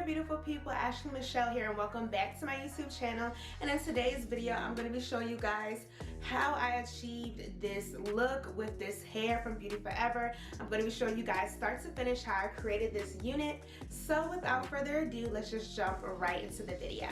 beautiful people, Ashley Michelle here, and welcome back to my YouTube channel. And in today's video I'm going to be showing you guys how I achieved this look with this hair from Beauty Forever. I'm going to be showing you guys start to finish how I created this unit. So without further ado, let's just jump right into the video.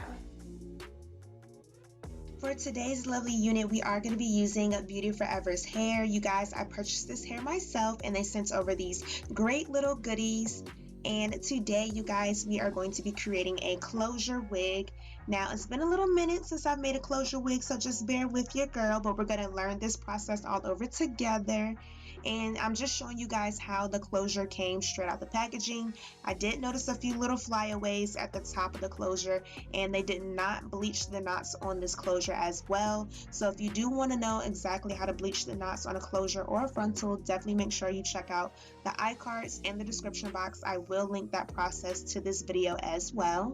For today's lovely unit, we are going to be using Beauty Forever's hair. You guys, I purchased this hair myself and they sent over these great little goodies. And today, you guys, we are going to be creating a closure wig. Now, it's been a little minute since I've made a closure wig, so just bear with your girl, but we're going to learn this process all over together. And I'm just showing you guys how the closure came straight out the packaging. I did notice a few little flyaways at the top of the closure, and they did not bleach the knots on this closure as well. So if you do want to know exactly how to bleach the knots on a closure or a frontal, definitely make sure you check out the iCards and the description box. I will link that process to this video as well.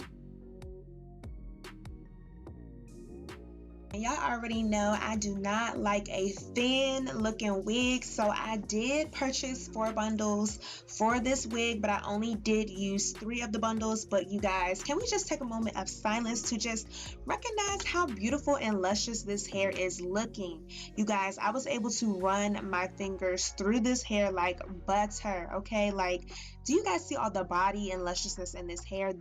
Y'all already know I do not like a thin looking wig, so I did purchase 4 bundles for this wig, but I only did use 3 of the bundles. But you guys, can we just take a moment of silence to just recognize how beautiful and luscious this hair is looking? You guys, I was able to run my fingers through this hair like butter, okay? Like, do you guys see all the body and lusciousness in this hair?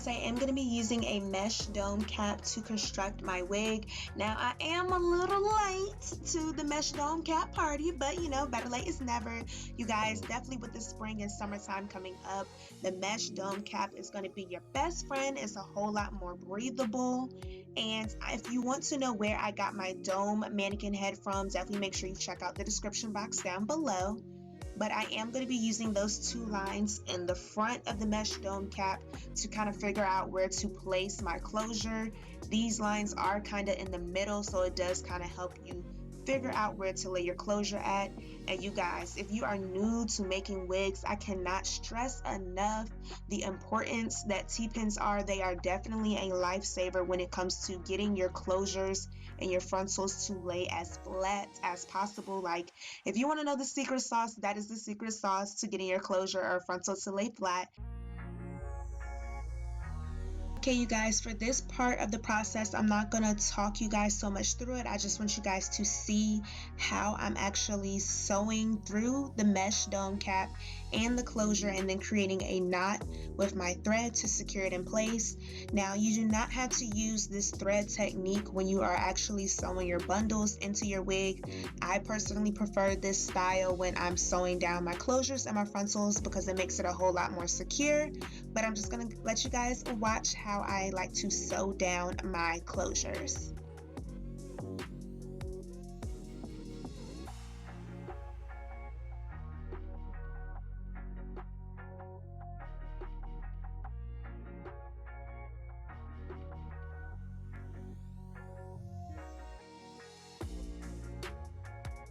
I am going to be using a mesh dome cap to construct my wig. Now, I am a little late to the mesh dome cap party, but you know, better late is never. You guys, definitely with the spring and summertime coming up, the mesh dome cap is going to be your best friend. It's a whole lot more breathable. And if you want to know where I got my dome mannequin head from, definitely make sure you check out the description box down below. But I am going to be using those 2 lines in the front of the mesh dome cap to kind of figure out where to place my closure. These lines are kind of in the middle, so it does kind of help you figure out where to lay your closure at. And you guys, if you are new to making wigs, I cannot stress enough the importance that T-pins are. They are definitely a lifesaver when it comes to getting your closures and your frontals to lay as flat as possible. Like, if you want to know the secret sauce, that is the secret sauce to getting your closure or frontal to lay flat. Okay, you guys, for this part of the process, I'm not going to talk you guys so much through it. I just want you guys to see how I'm actually sewing through the mesh dome cap and the closure and then creating a knot with my thread to secure it in place. Now, you do not have to use this thread technique when you are actually sewing your bundles into your wig. I personally prefer this style when I'm sewing down my closures and my frontals because it makes it a whole lot more secure. But I'm just going to let you guys watch how I like to sew down my closures.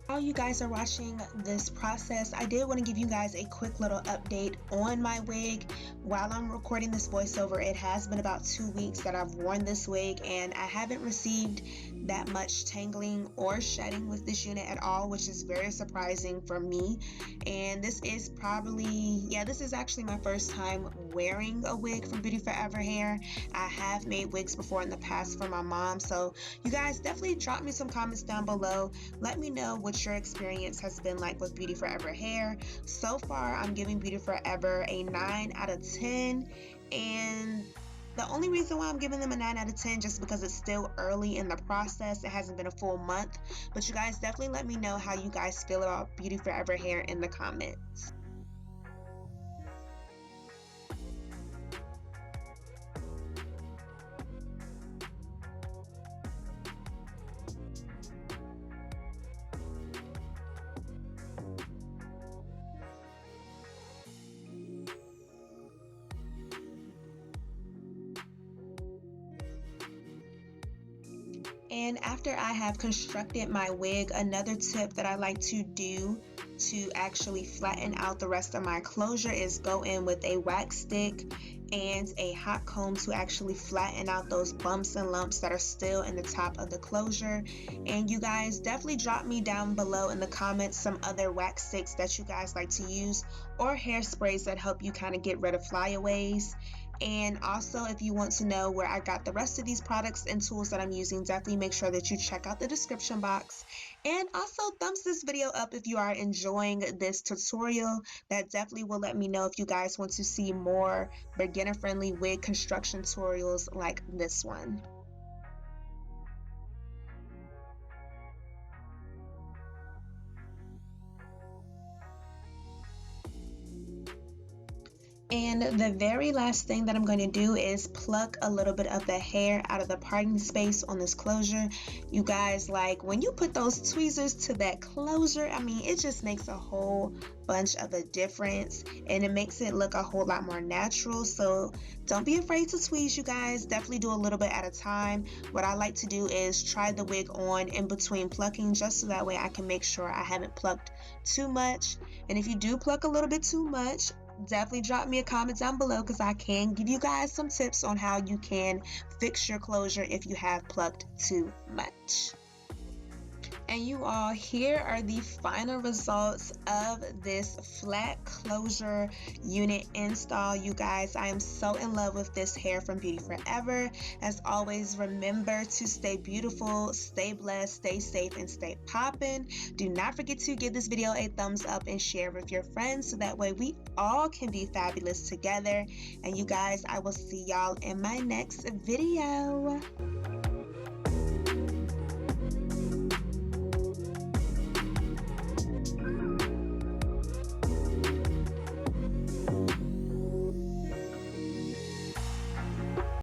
While you guys are watching this process, I did want to give you guys a quick little update on my wig. While I'm recording this voiceover, it has been about 2 weeks that I've worn this wig, and I haven't received that much tangling or shedding with this unit at all, which is very surprising for me. And this is this is actually my first time wearing a wig from Beauty Forever hair. I have made wigs before in the past for my mom, so you guys definitely drop me some comments down below. Let me know what your experience has been like with Beauty Forever hair. So far, I'm giving Beauty Forever a 9 out of 10, and the only reason why I'm giving them a 9 out of 10 just because it's still early in the process. It hasn't been a full month, but you guys definitely let me know how you guys feel about Beauty Forever hair in the comments. And after I have constructed my wig, another tip that I like to do to actually flatten out the rest of my closure is go in with a wax stick and a hot comb to actually flatten out those bumps and lumps that are still in the top of the closure. And you guys definitely drop me down below in the comments some other wax sticks that you guys like to use, or hairsprays that help you kind of get rid of flyaways. And also, if you want to know where I got the rest of these products and tools that I'm using, definitely make sure that you check out the description box. And also thumbs this video up if you are enjoying this tutorial. That definitely will let me know if you guys want to see more beginner-friendly wig construction tutorials like this one. And the very last thing that I'm going to do is pluck a little bit of the hair out of the parting space on this closure. You guys, like when you put those tweezers to that closure, I mean, it just makes a whole bunch of a difference, and it makes it look a whole lot more natural. So don't be afraid to tweeze, you guys. Definitely do a little bit at a time. What I like to do is try the wig on in between plucking, just so that way I can make sure I haven't plucked too much. And if you do pluck a little bit too much, definitely drop me a comment down below, because I can give you guys some tips on how you can fix your closure if you have plucked too much. And you all, here are the final results of this flat closure unit install. You guys, I am so in love with this hair from Beauty Forever. As always, remember to stay beautiful, stay blessed, stay safe, and stay poppin'. Do not forget to give this video a thumbs up and share with your friends, so that way we all can be fabulous together. And you guys, I will see y'all in my next video.